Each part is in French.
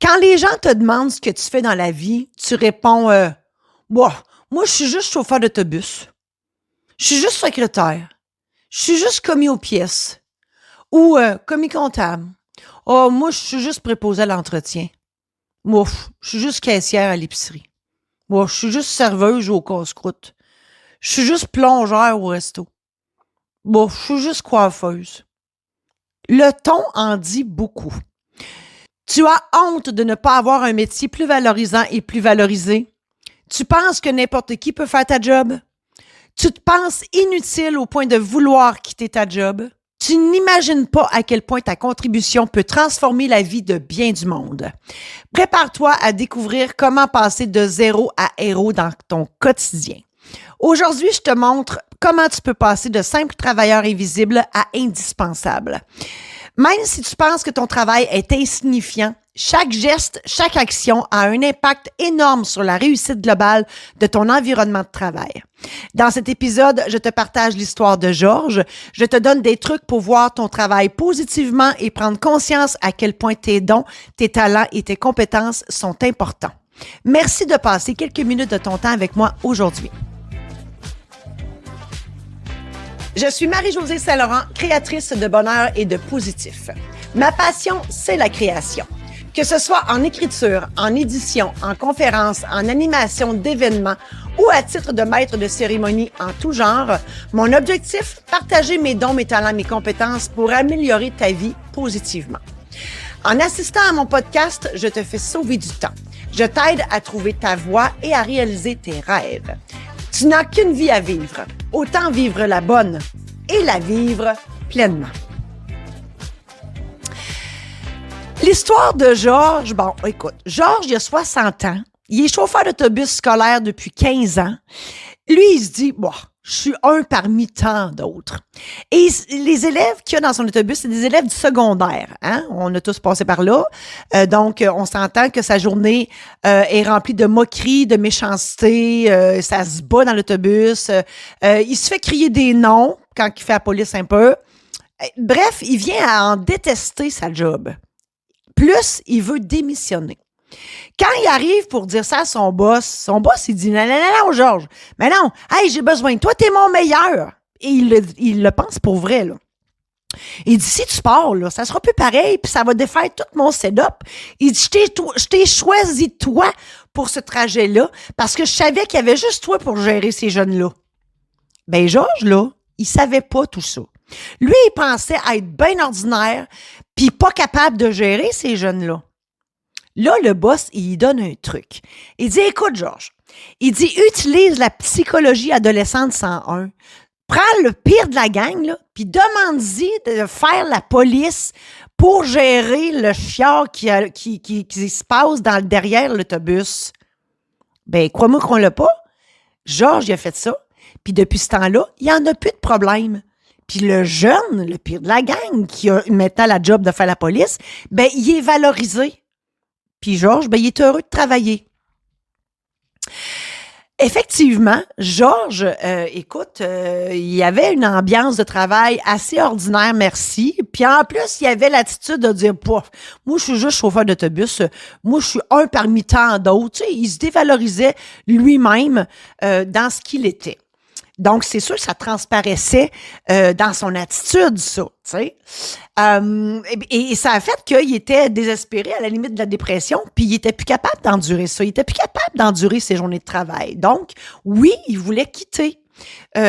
Quand les gens te demandent ce que tu fais dans la vie, tu réponds Boah, moi, je suis juste chauffeur d'autobus. Je suis juste secrétaire. Je suis juste commis aux pièces. Ou commis comptable. Oh, moi, je suis juste préposée à l'entretien. Moi, je suis juste caissière à l'épicerie. Moi, je suis juste serveuse au casse-croûte. Je suis juste plongeur au resto. Moi, je suis juste coiffeuse. Le ton en dit beaucoup. Tu as honte de ne pas avoir un métier plus valorisant et plus valorisé. Tu penses que n'importe qui peut faire ta job. Tu te penses inutile au point de vouloir quitter ta job. Tu n'imagines pas à quel point ta contribution peut transformer la vie de bien du monde. Prépare-toi à découvrir comment passer de zéro à héros dans ton quotidien. Aujourd'hui, je te montre comment tu peux passer de simple travailleur invisible à indispensable. Même si tu penses que ton travail est insignifiant, chaque geste, chaque action a un impact énorme sur la réussite globale de ton environnement de travail. Dans cet épisode, je te partage l'histoire de Georges. Je te donne des trucs pour voir ton travail positivement et prendre conscience à quel point tes dons, tes talents et tes compétences sont importants. Merci de passer quelques minutes de ton temps avec moi aujourd'hui. Je suis Marie-Josée Saint-Laurent, créatrice de bonheur et de positif. Ma passion, c'est la création. Que ce soit en écriture, en édition, en conférence, en animation d'événements ou à titre de maître de cérémonie en tout genre, mon objectif, partager mes dons, mes talents, mes compétences pour améliorer ta vie positivement. En assistant à mon podcast, je te fais sauver du temps. Je t'aide à trouver ta voie et à réaliser tes rêves. Tu n'as qu'une vie à vivre. Autant vivre la bonne et la vivre pleinement. L'histoire de Georges, bon, écoute, Georges, il a 60 ans. Il est chauffeur d'autobus scolaire depuis 15 ans. Lui, il se dit, bon, je suis un parmi tant d'autres. Et les élèves qu'il y a dans son autobus, c'est des élèves du secondaire. Hein? On a tous passé par là. Donc, on s'entend que sa journée est remplie de moqueries, de méchanceté. Ça se bat dans l'autobus. Il se fait crier des noms quand il fait la police un peu. Bref, il vient à en détester sa job. Plus, il veut démissionner. Quand il arrive pour dire ça à son boss, il dit « Non, Georges, mais non, hey, j'ai besoin de toi, t'es mon meilleur. » Et il le pense pour vrai, là. Il dit « Si tu pars, là, ça sera plus pareil, puis ça va défaire tout mon setup. » Il dit « Je t'ai choisi, toi, pour ce trajet-là, parce que je savais qu'il y avait juste toi pour gérer ces jeunes-là. » Ben, Georges, là, il savait pas tout ça. Lui, il pensait être bien ordinaire, puis pas capable de gérer ces jeunes-là. Là, le boss, il lui donne un truc. Il dit, écoute, Georges, il dit, utilise la psychologie adolescente 101. Prends le pire de la gang, là, puis demande-y de faire la police pour gérer le fjord qui se passe derrière l'autobus. Ben, crois-moi qu'on l'a pas. Georges, il a fait ça. Puis depuis ce temps-là, il n'y en a plus de problème. Puis le jeune, le pire de la gang, qui a maintenant la job de faire la police, ben, il est valorisé. Puis Georges, ben, il est heureux de travailler. Effectivement, Georges, écoute, il y avait une ambiance de travail assez ordinaire, merci. Puis en plus, il avait l'attitude de dire, moi, je suis juste chauffeur d'autobus. Moi, je suis un parmi tant d'autres. Tu sais, il se dévalorisait lui-même dans ce qu'il était. Donc, c'est sûr que ça transparaissait dans son attitude, ça, tu sais. Et ça a fait qu'il était désespéré à la limite de la dépression, puis il était plus capable d'endurer ça. Il était plus capable d'endurer ses journées de travail. Donc, oui, il voulait quitter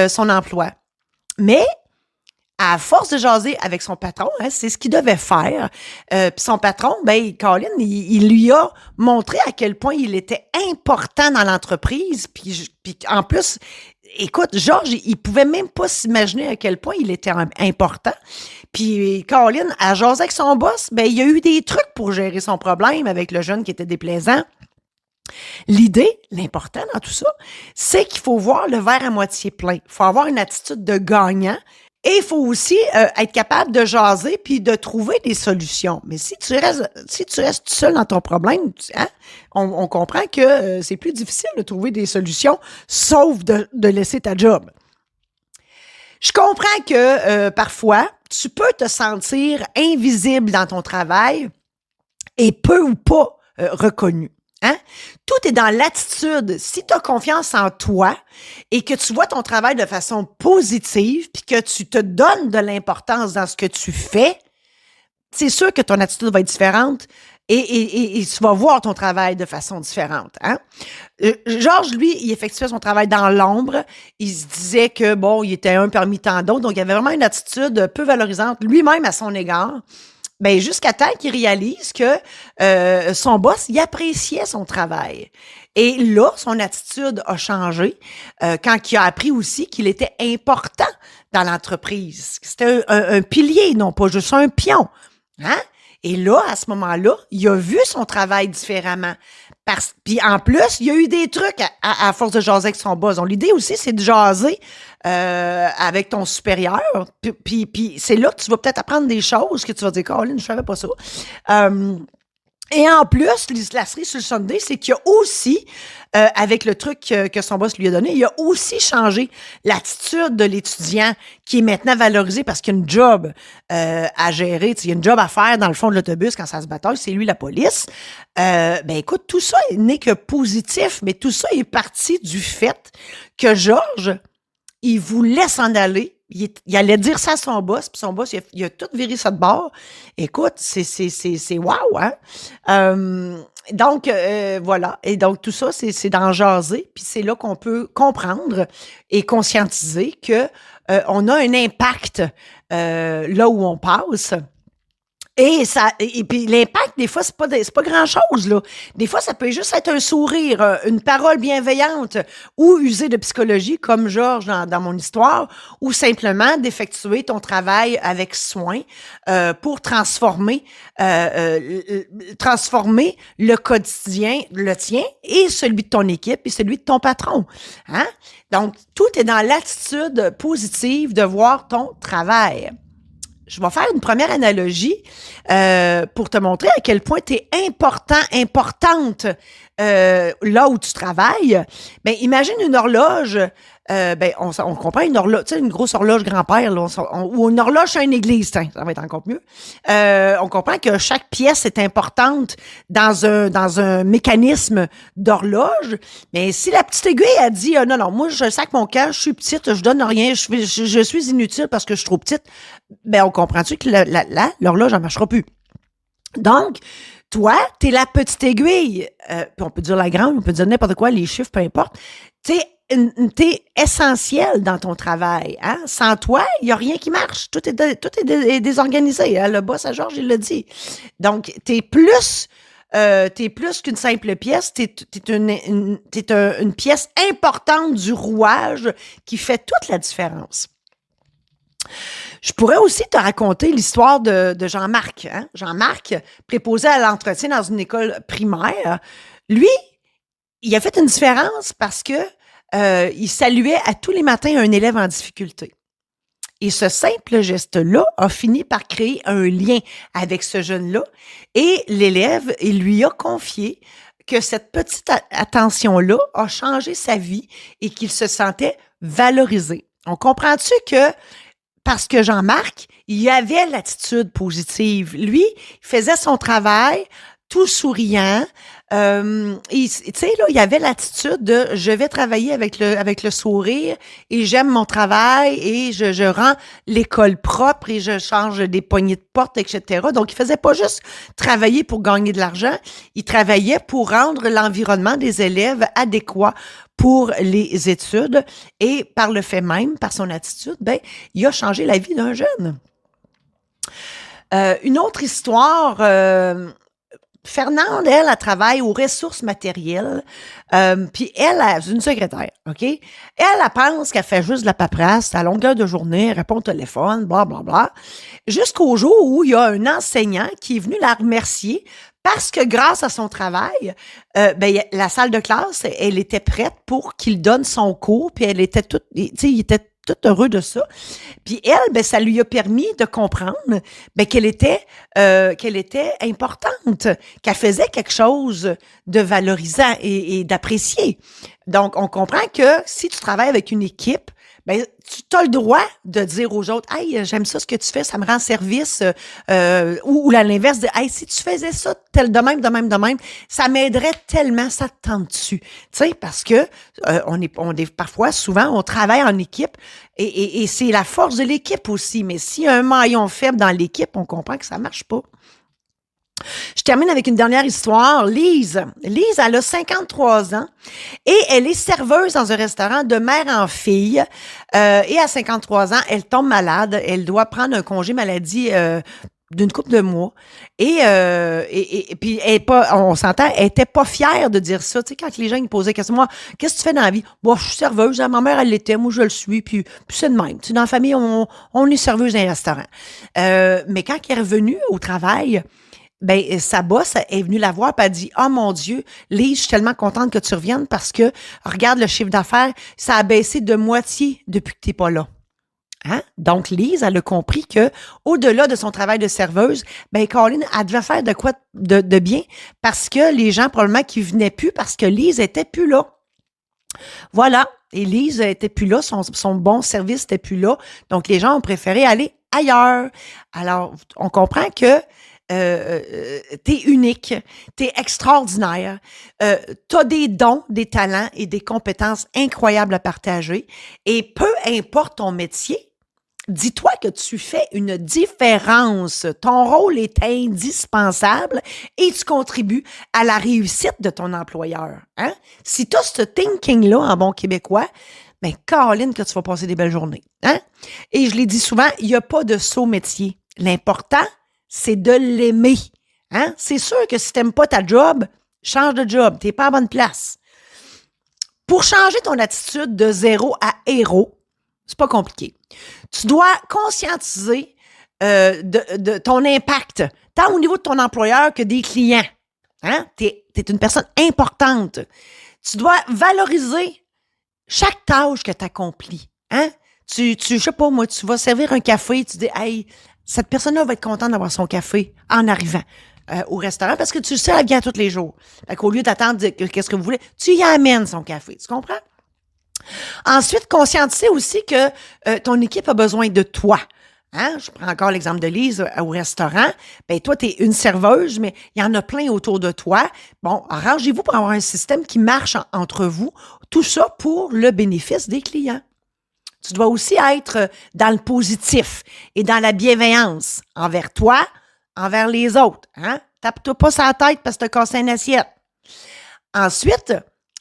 son emploi. Mais, à force de jaser avec son patron, hein, c'est ce qu'il devait faire. Puis son patron, ben, Colin, il lui a montré à quel point il était important dans l'entreprise. Puis en plus, écoute, Georges, il pouvait même pas s'imaginer à quel point il était important. Puis Colin, à jaser avec son boss, ben, il y a eu des trucs pour gérer son problème avec le jeune qui était déplaisant. L'idée, l'important dans tout ça, c'est qu'il faut voir le verre à moitié plein. Il faut avoir une attitude de gagnant. Et il faut aussi être capable de jaser puis de trouver des solutions. Mais si tu restes tout seul dans ton problème, hein, on comprend que c'est plus difficile de trouver des solutions, sauf de laisser ta job. Je comprends que parfois, tu peux te sentir invisible dans ton travail et peu ou pas reconnu. Hein? Tout est dans l'attitude. Si tu as confiance en toi et que tu vois ton travail de façon positive puis que tu te donnes de l'importance dans ce que tu fais, c'est sûr que ton attitude va être différente et tu vas voir ton travail de façon différente. Hein? Georges, lui, il effectuait son travail dans l'ombre. Il se disait que, bon, il était un parmi tant d'autres. Donc, il avait vraiment une attitude peu valorisante lui-même à son égard. Ben, jusqu'à temps qu'il réalise que son boss, il appréciait son travail. Et là, son attitude a changé quand il a appris aussi qu'il était important dans l'entreprise. C'était un pilier, non pas juste un pion. Hein? Et là, à ce moment-là, il a vu son travail différemment. Puis en plus, il y a eu des trucs à force de jaser avec son boss. Donc, l'idée aussi, c'est de jaser avec ton supérieur. Puis c'est là que tu vas peut-être apprendre des choses que tu vas dire, Caroline, je savais pas ça. Et en plus, la cerise sur le sundae, c'est qu'il y a aussi, avec le truc que son boss lui a donné, il a aussi changé l'attitude de l'étudiant qui est maintenant valorisé parce qu'il y a une job à gérer, il y a une job à faire dans le fond de l'autobus quand ça se bataille, c'est lui la police. Ben écoute, tout ça n'est que positif, mais tout ça est parti du fait que Georges, il voulait s'en aller. Il allait dire ça à son boss, puis son boss, il a tout viré ça de bord. Écoute, c'est wow, hein? Donc, voilà. Et donc, tout ça, c'est d'en jaser, puis c'est là qu'on peut comprendre et conscientiser que on a un impact là où on passe. Et puis l'impact, des fois, c'est pas grand-chose, là. Des fois, ça peut juste être un sourire, une parole bienveillante ou user de psychologie, comme Georges dans mon histoire, ou simplement d'effectuer ton travail avec soin pour transformer le quotidien, le tien, et celui de ton équipe et celui de ton patron. Hein? Donc, tout est dans l'attitude positive de voir ton travail. Je vais faire une première analogie pour te montrer à quel point tu es importante là où tu travailles. Ben, imagine une horloge. Ben, on comprend une horloge, tu sais, une grosse horloge grand-père, là, ou une horloge à une église, ça va être encore mieux. On comprend que chaque pièce est importante dans un mécanisme d'horloge. Mais si la petite aiguille a dit non, moi je sac mon camp, je suis petite, je donne rien, je suis inutile parce que je suis trop petite, ben on comprend-tu que l'horloge ne marchera plus. Donc, toi, t'es la petite aiguille. Puis on peut dire la grande, on peut dire n'importe quoi, les chiffres, peu importe. T'es essentiel dans ton travail. Hein? Sans toi, il n'y a rien qui marche. Tout est désorganisé. Hein? Le boss à Georges, il l'a dit. Donc, t'es plus qu'une simple pièce. T'es une pièce importante du rouage qui fait toute la différence. Je pourrais aussi te raconter l'histoire de Jean-Marc. Hein? Jean-Marc, préposé à l'entretien dans une école primaire, lui, il a fait une différence parce que il saluait à tous les matins un élève en difficulté. Et ce simple geste-là a fini par créer un lien avec ce jeune-là. Et l'élève, il lui a confié que cette petite attention-là a changé sa vie et qu'il se sentait valorisé. On comprend-tu que parce que Jean-Marc, il avait l'attitude positive. Lui, il faisait son travail tout souriant. Tu sais, là, il avait l'attitude de je vais travailler avec le sourire et j'aime mon travail et je rends l'école propre et je change des poignées de porte, etc. Donc, il faisait pas juste travailler pour gagner de l'argent, il travaillait pour rendre l'environnement des élèves adéquat pour les études et par le fait même, par son attitude, ben, il a changé la vie d'un jeune. Une autre histoire, Fernande, elle travaille aux ressources matérielles, puis elle est une secrétaire, OK? Elle pense qu'elle fait juste de la paperasse à longueur de journée, elle répond au téléphone, blablabla, jusqu'au jour où il y a un enseignant qui est venu la remercier parce que grâce à son travail, ben, la salle de classe, elle était prête pour qu'il donne son cours, puis elle était toute, tu sais, il était tout heureux de ça. Puis elle, ben, ça lui a permis de comprendre ben, qu'elle était importante, qu'elle faisait quelque chose de valorisant et d'apprécié. Donc, on comprend que si tu travailles avec une équipe, ben, tu as le droit de dire aux autres, hey, j'aime ça ce que tu fais, ça me rend service, ou à l'inverse, de, hey, si tu faisais ça, tel de même, ça m'aiderait tellement, ça te tente dessus. Tu sais, parce que on est parfois, souvent, on travaille en équipe et c'est la force de l'équipe aussi. Mais s'il y a un maillon faible dans l'équipe, on comprend que ça marche pas. Je termine avec une dernière histoire. Lise, elle a 53 ans et elle est serveuse dans un restaurant de mère en fille. Et à 53 ans, elle tombe malade. Elle doit prendre un congé maladie d'une couple de mois. Et puis, elle est pas, on s'entend, elle était pas fière de dire ça. Tu sais, quand les gens me posaient question, moi, qu'est-ce que tu fais dans la vie? Bon, je suis serveuse. Ma mère, elle l'était. Moi, je le suis. Puis c'est de même. Tu sais, dans la famille, on est serveuse dans un restaurant. Mais quand elle est revenue au travail, ben, sa boss est venue la voir et elle a dit, oh mon Dieu, Lise, je suis tellement contente que tu reviennes parce que, regarde le chiffre d'affaires, ça a baissé de moitié depuis que tu n'es pas là. Hein? Donc, Lise, elle a compris que, au-delà de son travail de serveuse, ben, Colin, elle devait faire de quoi de bien parce que les gens, probablement, qui venaient plus parce que Lise était plus là. Voilà. Et Lise était plus là, son bon service était plus là. Donc, les gens ont préféré aller ailleurs. Alors, on comprend que t'es unique, t'es extraordinaire, t'as des dons, des talents et des compétences incroyables à partager. Et peu importe ton métier, dis-toi que tu fais une différence. Ton rôle est indispensable et tu contribues à la réussite de ton employeur. Hein? Si tu as ce thinking-là en bon québécois, ben, Caroline, que tu vas passer des belles journées. Hein? Et je l'ai dit souvent, il n'y a pas de saut métier. L'important, c'est de l'aimer. Hein? C'est sûr que si tu n'aimes pas ta job, change de job. Tu n'es pas à bonne place. Pour changer ton attitude de zéro à héros, c'est pas compliqué. Tu dois conscientiser de ton impact, tant au niveau de ton employeur que des clients. Hein? Tu es une personne importante. Tu dois valoriser chaque tâche que tu accomplis. Hein? Je sais pas, moi, tu vas servir un café, tu dis, hey, cette personne-là va être contente d'avoir son café en arrivant au restaurant parce que tu sais, elle vient tous les jours. Fait qu'au lieu d'attendre qu'est-ce que vous voulez, tu y amènes son café. Tu comprends? Ensuite, conscientiser aussi que ton équipe a besoin de toi. Hein? Je prends encore l'exemple de Lise au restaurant. Ben toi, tu es une serveuse, mais il y en a plein autour de toi. Bon, arrangez-vous pour avoir un système qui marche entre vous. Tout ça pour le bénéfice des clients. Tu dois aussi être dans le positif et dans la bienveillance envers toi, envers les autres. Hein? Tape-toi pas sur la tête parce que tu as cassé une assiette. Ensuite,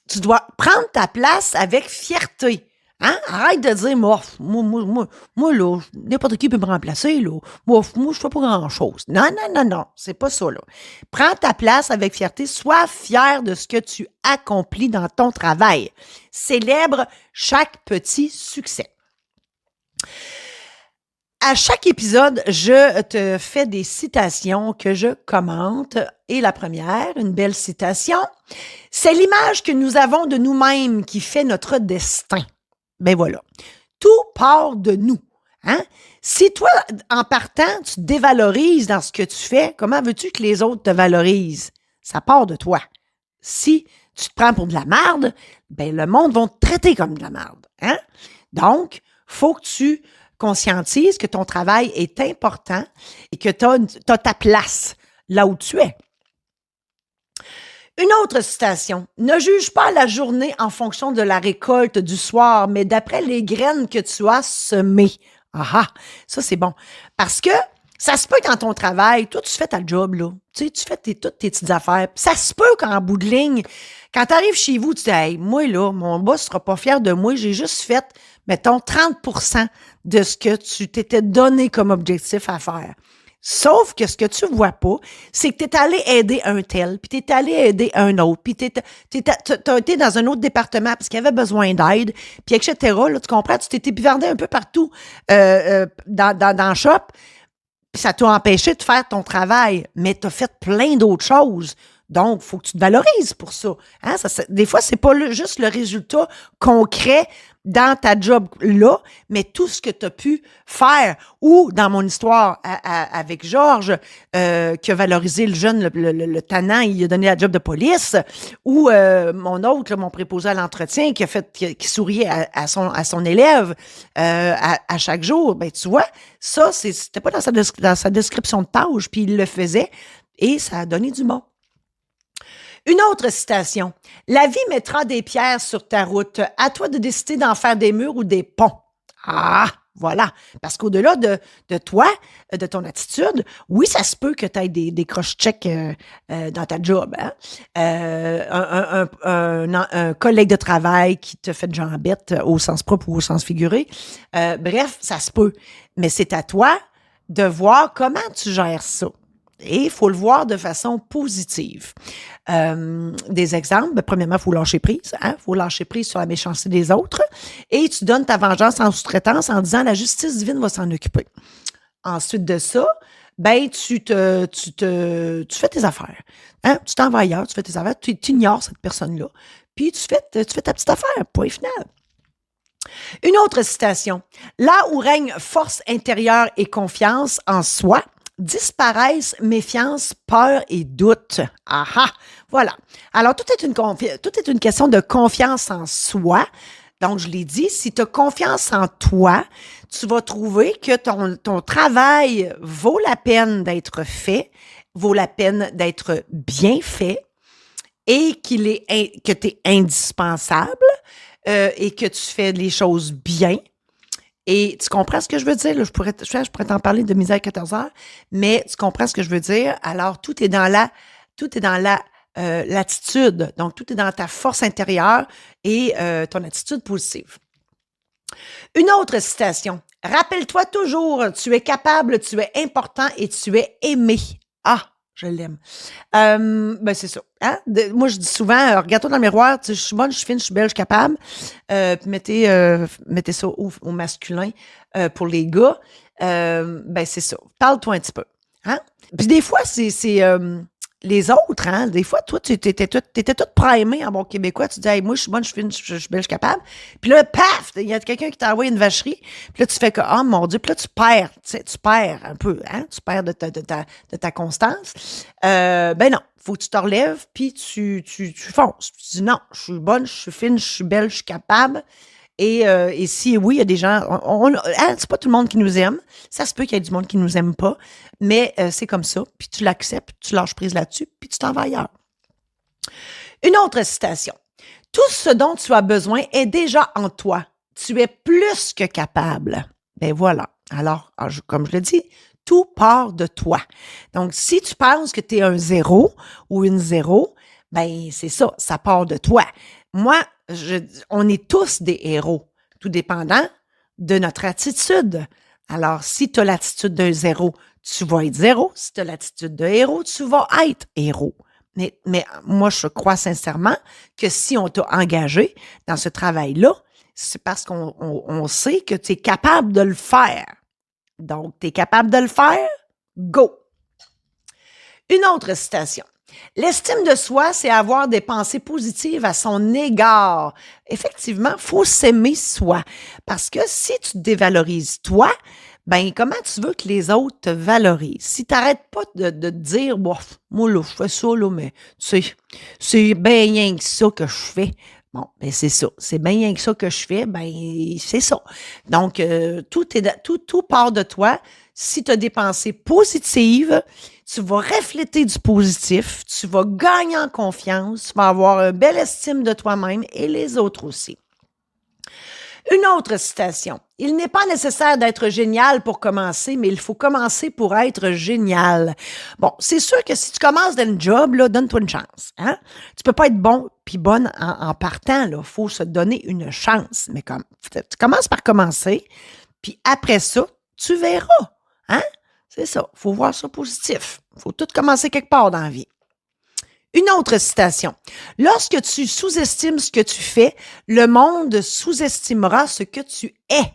tu dois prendre ta place avec fierté. Hein? Arrête de dire, moi, là, n'importe qui peut me remplacer, là. Moi, je fais pas grand-chose. Non, c'est pas ça, là. Prends ta place avec fierté. Sois fier de ce que tu accomplis dans ton travail. Célèbre chaque petit succès. À chaque épisode, je te fais des citations que je commente. Et la première, une belle citation, c'est l'image que nous avons de nous-mêmes qui fait notre destin. Ben voilà, tout part de nous. Hein? Si toi, en partant, tu te dévalorises dans ce que tu fais, comment veux-tu que les autres te valorisent? Ça part de toi. Si tu te prends pour de la marde, ben le monde va te traiter comme de la marde. Hein? Donc, faut que tu conscientises que ton travail est important et que tu as ta place là où tu es. Une autre citation. Ne juge pas la journée en fonction de la récolte du soir, mais d'après les graines que tu as semées. Ah, ça c'est bon. Parce que ça se peut que dans ton travail, toi tu fais ta job, là. Tu sais, tu fais toutes tes petites affaires. Puis ça se peut qu'en bout de ligne, quand tu arrives chez vous, tu dis, hey, moi là, mon boss sera pas fier de moi, j'ai juste fait, mettons, 30% de ce que tu t'étais donné comme objectif à faire. Sauf que ce que tu vois pas, c'est que tu es allé aider un tel, puis tu es allé aider un autre, puis tu as été dans un autre département parce qu'il y avait besoin d'aide, puis etc. Là, tu comprends? Tu t'es bivardé un peu partout dans le shop, puis ça t'a empêché de faire ton travail, mais tu as fait plein d'autres choses. Donc, il faut que tu te valorises pour ça. Hein? Des fois, c'est pas juste le résultat concret dans ta job là, mais tout ce que tu as pu faire. Ou dans mon histoire avec Georges, qui a valorisé le jeune, le tannant, il a donné la job de police. Ou mon autre, là, mon préposé à l'entretien, qui souriait à son élève à chaque jour. Ben, tu vois, ça, c'était pas dans sa description de tâche, puis il le faisait et ça a donné du bon. Une autre citation. La vie mettra des pierres sur ta route. À toi de décider d'en faire des murs ou des ponts. Ah, voilà. Parce qu'au-delà de toi, de ton attitude, oui, ça se peut que tu aies des cross-checks dans ta job. Hein? Un collègue de travail qui te fait de jambette au sens propre ou au sens figuré. Bref, ça se peut. Mais c'est à toi de voir comment tu gères ça. Et il faut le voir de façon positive. Des exemples, premièrement, il faut lâcher prise. Il faut lâcher prise sur la méchanceté des autres. Et tu donnes ta vengeance en sous-traitance en disant « la justice divine va s'en occuper ». Ensuite de ça, ben tu fais tes affaires. Hein? Tu t'en vas ailleurs, tu fais tes affaires, tu ignores cette personne-là. Puis tu fais ta petite affaire, point final. Une autre citation. Là où règne force intérieure et confiance en soi, disparaissent méfiance, peur et doute. Aha! Voilà. Alors, tout est une question de confiance en soi. Donc, je l'ai dit, si tu as confiance en toi, tu vas trouver que ton travail vaut la peine d'être fait, vaut la peine d'être bien fait et que tu es indispensable et que tu fais les choses bien. Et tu comprends ce que je veux dire? Là, je pourrais t'en parler de misère à 14 heures, mais tu comprends ce que je veux dire? Alors, tout est dans l'attitude. Donc, tout est dans ta force intérieure et ton attitude positive. Une autre citation. Rappelle-toi toujours, tu es capable, tu es important et tu es aimé. Ah! Je l'aime. Ben c'est ça. Hein? Moi, je dis souvent, regarde-toi dans le miroir, je suis bonne, je suis fine, je suis belle, je suis capable. Puis mettez ça au masculin pour les gars. Ben c'est ça. Parle-toi un petit peu. Hein? Puis des fois, c'est les autres, hein? Des fois, toi, tu étais toute primée en bon québécois. Tu dis, hey, moi, je suis bonne, je suis fine, je suis belle, je suis capable. Puis là, paf! Il y a quelqu'un qui t'a envoyé une vacherie. Puis là, tu fais que, oh mon Dieu. Puis là, tu perds un peu, hein? Tu perds de ta constance. Ben non, faut que tu te relèves, puis tu fonces. Tu dis, non, je suis bonne, je suis fine, je suis belle, je suis capable. Et si, oui, il y a des gens... c'est pas tout le monde qui nous aime. Ça se peut qu'il y ait du monde qui nous aime pas. Mais c'est comme ça. Puis tu l'acceptes, tu lâches prise là-dessus, puis tu t'en vas ailleurs. Une autre citation. Tout ce dont tu as besoin est déjà en toi. Tu es plus que capable. Ben voilà. Alors, comme je le dis, tout part de toi. Donc, si tu penses que tu es un 0 ou une 0, ben c'est ça, ça part de toi. Moi, on est tous des héros, tout dépendant de notre attitude. Alors, si tu as l'attitude d'un 0, tu vas être 0. Si tu as l'attitude de héros, tu vas être héros. Mais moi, je crois sincèrement que si on t'a engagé dans ce travail-là, c'est parce qu'on sait que tu es capable de le faire. Donc, tu es capable de le faire? Go! Une autre citation. L'estime de soi, c'est avoir des pensées positives à son égard. Effectivement, il faut s'aimer soi. Parce que si tu te dévalorises toi, ben comment tu veux que les autres te valorisent? Si tu n'arrêtes pas de te dire, bon, moi là, je fais ça, là, mais c'est bien rien que ça que je fais. Bon, ben c'est ça. C'est bien rien que ça que je fais, ben c'est ça. Donc, tout part de toi. Si tu as des pensées positives, tu vas refléter du positif, tu vas gagner en confiance, tu vas avoir une belle estime de toi-même et les autres aussi. Une autre citation. Il n'est pas nécessaire d'être génial pour commencer, mais il faut commencer pour être génial. Bon, c'est sûr que si tu commences dans une job, là, donne-toi une chance. Hein? Tu peux pas être bon puis bonne en partant. Il faut se donner une chance. Mais tu commences par commencer, puis après ça, tu verras. Hein? C'est ça. Il faut voir ça positif. Il faut tout commencer quelque part dans la vie. Une autre citation. Lorsque tu sous-estimes ce que tu fais, le monde sous-estimera ce que tu es.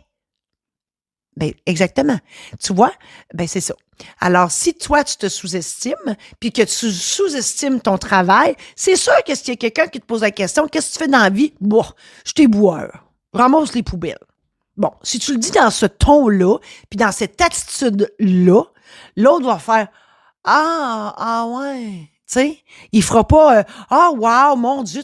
Ben, exactement. Tu vois? Ben, c'est ça. Alors, si toi, tu te sous-estimes, puis que tu sous-estimes ton travail, c'est sûr que s'il y a quelqu'un qui te pose la question, qu'est-ce que tu fais dans la vie? Bon, je t'ai boueur. Ramasse les poubelles. Bon, si tu le dis dans ce ton-là, puis dans cette attitude-là, l'autre va faire ah ouais. Tu sais, il fera pas wow, mon Dieu,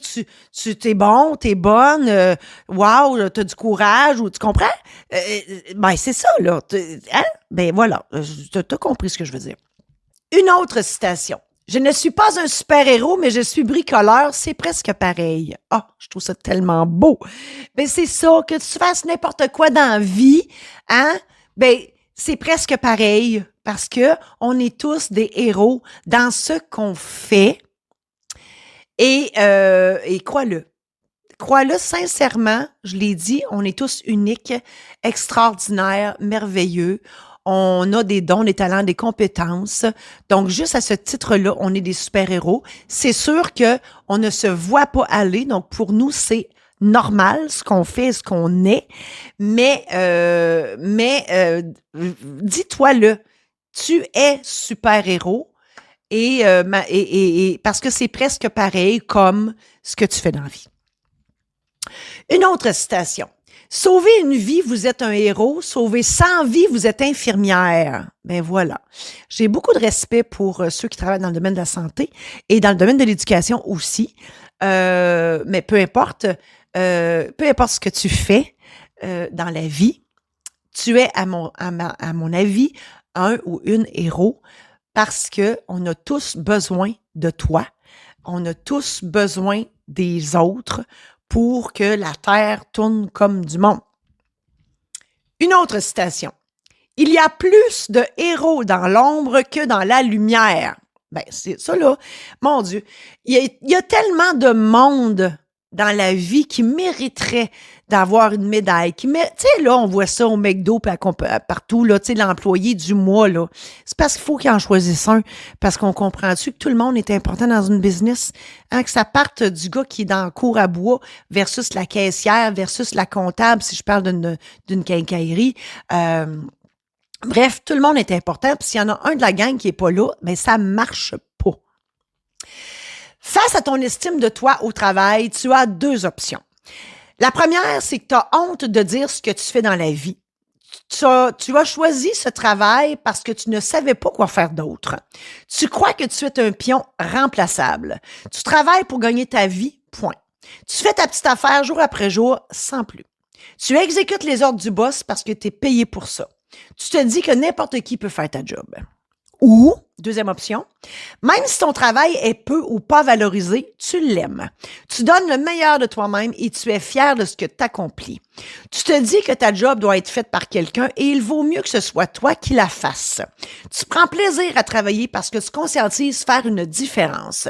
t'es bon, t'es bonne, wow, t'as du courage, ou tu comprends? Ben, c'est ça, là. Hein? Ben voilà, t'as compris ce que je veux dire. Une autre citation. Je ne suis pas un super-héros, mais je suis bricoleur, c'est presque pareil. Ah, je trouve ça tellement beau. Ben, c'est ça, que tu fasses n'importe quoi dans la vie, hein? Ben, c'est presque pareil, parce que on est tous des héros dans ce qu'on fait. Et crois-le. Crois-le sincèrement, je l'ai dit, on est tous uniques, extraordinaires, merveilleux. On a des dons, des talents, des compétences. Donc, juste à ce titre-là, on est des super-héros. C'est sûr que on ne se voit pas aller. Donc, pour nous, c'est normal ce qu'on fait, ce qu'on est. Mais dis-toi-le, tu es super-héros et parce que c'est presque pareil comme ce que tu fais dans la vie. Une autre citation. Sauver une vie, vous êtes un héros. Sauver 100 vies, vous êtes infirmière. Ben voilà. J'ai beaucoup de respect pour ceux qui travaillent dans le domaine de la santé et dans le domaine de l'éducation aussi. Mais peu importe ce que tu fais dans la vie, tu es, à mon avis, un ou une héros parce que on a tous besoin de toi. On a tous besoin des autres pour que la Terre tourne comme du monde. Une autre citation. Il y a plus de héros dans l'ombre que dans la lumière. Ben, c'est ça, là. Mon Dieu. Il y a tellement de monde dans la vie qui mériterait d'avoir une médaille. Tu sais, là, on voit ça au McDo puis partout, là, tu sais, l'employé du mois, là. C'est parce qu'il faut qu'il en choisisse un, parce qu'on comprend-tu que tout le monde est important dans une business, hein, que ça parte du gars qui est dans le cour à bois versus la caissière versus la comptable, si je parle d'une quincaillerie. Bref, tout le monde est important, puis s'il y en a un de la gang qui est pas là, ben ça marche pas. Face à ton estime de toi au travail, tu as 2 options. La première, c'est que tu as honte de dire ce que tu fais dans la vie. Tu as choisi ce travail parce que tu ne savais pas quoi faire d'autre. Tu crois que tu es un pion remplaçable. Tu travailles pour gagner ta vie, point. Tu fais ta petite affaire jour après jour, sans plus. Tu exécutes les ordres du boss parce que tu es payé pour ça. Tu te dis que n'importe qui peut faire ta job. Ou, deuxième option, même si ton travail est peu ou pas valorisé, tu l'aimes. Tu donnes le meilleur de toi-même et tu es fier de ce que tu accomplis. Tu te dis que ta job doit être faite par quelqu'un et il vaut mieux que ce soit toi qui la fasse. Tu prends plaisir à travailler parce que tu conscientises faire une différence.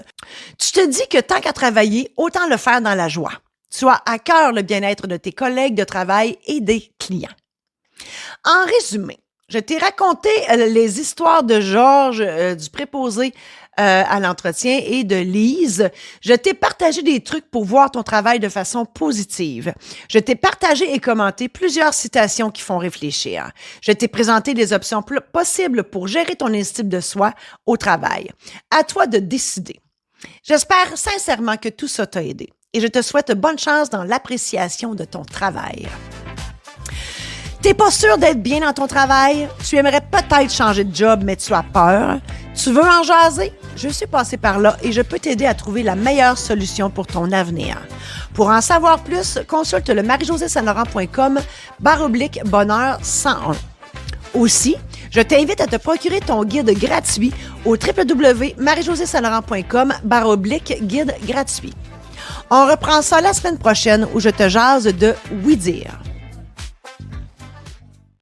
Tu te dis que tant qu'à travailler, autant le faire dans la joie. Tu as à cœur le bien-être de tes collègues de travail et des clients. En résumé, je t'ai raconté les histoires de Georges, du préposé à l'entretien et de Lise. Je t'ai partagé des trucs pour voir ton travail de façon positive. Je t'ai partagé et commenté plusieurs citations qui font réfléchir. Je t'ai présenté des options possibles pour gérer ton estime de soi au travail. À toi de décider. J'espère sincèrement que tout ça t'a aidé et je te souhaite bonne chance dans l'appréciation de ton travail. T'es pas sûr d'être bien dans ton travail? Tu aimerais peut-être changer de job, mais tu as peur. Tu veux en jaser? Je suis passée par là et je peux t'aider à trouver la meilleure solution pour ton avenir. Pour en savoir plus, consulte le marijosésaint-laurent.com/bonheur 101. Aussi, je t'invite à te procurer ton guide gratuit au www.marijosésaint-laurent.com/guide gratuit. On reprend ça la semaine prochaine où je te jase de oui-dire.